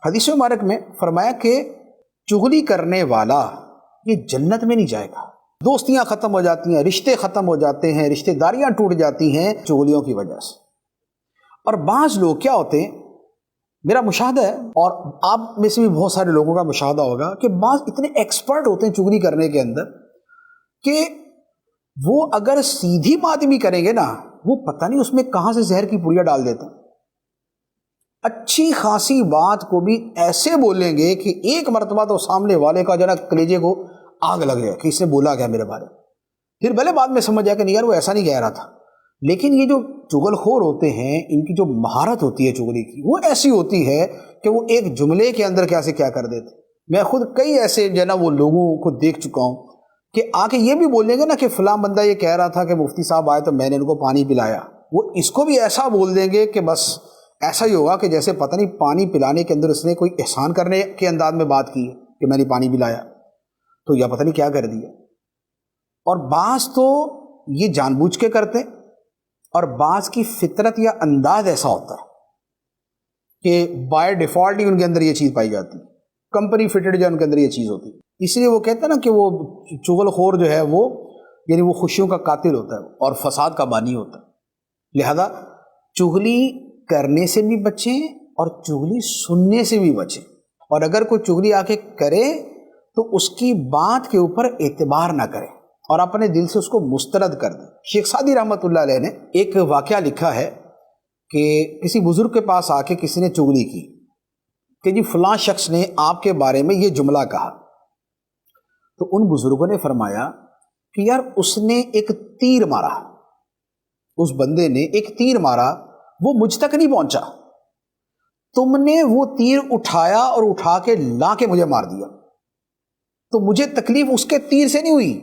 حدیث مبارک میں فرمایا کہ چغلی کرنے والا یہ جنت میں نہیں جائے گا. دوستیاں ختم ہو جاتی ہیں، رشتے ختم ہو جاتے ہیں، رشتے داریاں ٹوٹ جاتی ہیں چغلیوں کی وجہ سے. اور بعض لوگ کیا ہوتے ہیں، میرا مشاہدہ ہے اور آپ میں سے بھی بہت سارے لوگوں کا مشاہدہ ہوگا کہ بعض اتنے ایکسپرٹ ہوتے ہیں چغلی کرنے کے اندر کہ وہ اگر سیدھی بات بھی کریں گے نا، وہ پتہ نہیں اس میں کہاں سے زہر کی پوریاں ڈال دیتے ہیں. اچھی خاصی بات کو بھی ایسے بولیں گے کہ ایک مرتبہ تو سامنے والے کا جو نا کلیجے کو آگ لگ جائے کہ اس نے بولا کیا میرے بارے میں. پھر بھلے بعد میں سمجھ جائے کہ نہیں یار وہ ایسا نہیں کہہ رہا تھا. لیکن یہ جو چغل خور ہوتے ہیں، ان کی جو مہارت ہوتی ہے چغلی کی، وہ ایسی ہوتی ہے کہ وہ ایک جملے کے اندر کیا سے کیا کر دیتے. میں خود کئی ایسے جو ہے نا وہ لوگوں کو دیکھ چکا ہوں کہ آ کے یہ بھی بولیں گے نا کہ فلاں بندہ یہ کہہ رہا تھا کہ مفتی صاحب آئے تو میں نے ان کو پانی پلایا. وہ اس کو بھی ایسا بول دیں گے کہ بس ایسا ہی ہوگا کہ جیسے پتہ نہیں پانی پلانے کے اندر اس نے کوئی احسان کرنے کے انداز میں بات کی ہے کہ میں نے پانی پلایا تو یا پتہ نہیں کیا کر دیا. اور بعض تو یہ جان بوجھ کے کرتے، اور بعض کی فطرت یا انداز ایسا ہوتا ہے کہ بائی ڈیفالٹ ہی ان کے اندر یہ چیز پائی جاتی ہے، کمپنی فٹڈ جو ان کے اندر یہ چیز ہوتی ہے. اس لیے وہ کہتے ہیں نا کہ وہ چغل خور جو ہے وہ یعنی وہ خوشیوں کا قاتل ہوتا ہے اور فساد کا بانی ہوتا ہے. لہذا چغلی کرنے سے بھی بچیں اور چغلی سننے سے بھی بچیں. اور اگر کوئی چغلی آ کے کرے تو اس کی بات کے اوپر اعتبار نہ کرے اور اپنے دل سے اس کو مسترد کر دیں. شیخ سعدی رحمۃ اللہ علیہ نے ایک واقعہ لکھا ہے کہ کسی بزرگ کے پاس آ کے کسی نے چغلی کی کہ جی فلاں شخص نے آپ کے بارے میں یہ جملہ کہا. تو ان بزرگوں نے فرمایا کہ یار اس نے ایک تیر مارا، اس بندے نے ایک تیر مارا، وہ مجھ تک نہیں پہنچا، تم نے وہ تیر اٹھایا اور اٹھا کے لا کے مجھے مار دیا. تو مجھے تکلیف اس کے تیر سے نہیں ہوئی،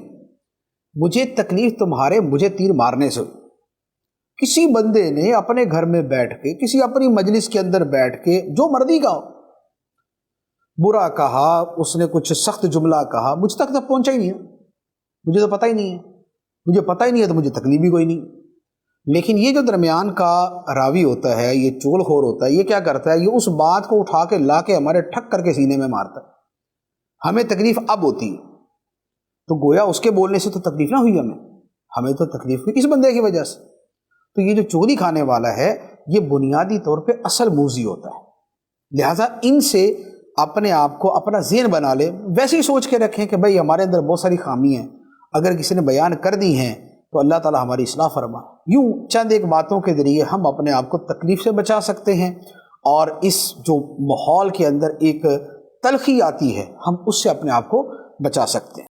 مجھے تکلیف تمہارے مجھے تیر مارنے سے ہوئی. کسی بندے نے اپنے گھر میں بیٹھ کے، کسی اپنی مجلس کے اندر بیٹھ کے جو مرضی کہا، برا کہا، اس نے کچھ سخت جملہ کہا، مجھ تک تو پہنچا ہی نہیں ہے، مجھے تو پتہ ہی نہیں ہے، مجھے پتہ ہی نہیں ہے تو مجھے تکلیف بھی کوئی نہیں. لیکن یہ جو درمیان کا راوی ہوتا ہے، یہ چغل خور ہوتا ہے، یہ کیا کرتا ہے، یہ اس بات کو اٹھا کے لا کے ہمارے ٹھک کر کے سینے میں مارتا ہے. ہمیں تکلیف اب ہوتی ہے تو گویا اس کے بولنے سے تو تکلیف نہ ہوئی، ہمیں تو تکلیف ہوئی اس بندے کی وجہ سے. تو یہ جو چغلی کھانے والا ہے یہ بنیادی طور پہ اصل موذی ہوتا ہے. لہٰذا ان سے اپنے آپ کو اپنا ذہن بنا لے، ویسے ہی سوچ کے رکھیں کہ بھئی ہمارے اندر بہت ساری خامی ہیں، اگر کسی نے بیان کر دی ہیں تو اللہ تعالی ہماری اصلاح فرما. یوں چند ایک باتوں کے ذریعے ہم اپنے آپ کو تکلیف سے بچا سکتے ہیں، اور اس جو ماحول کے اندر ایک تلخی آتی ہے ہم اس سے اپنے آپ کو بچا سکتے ہیں.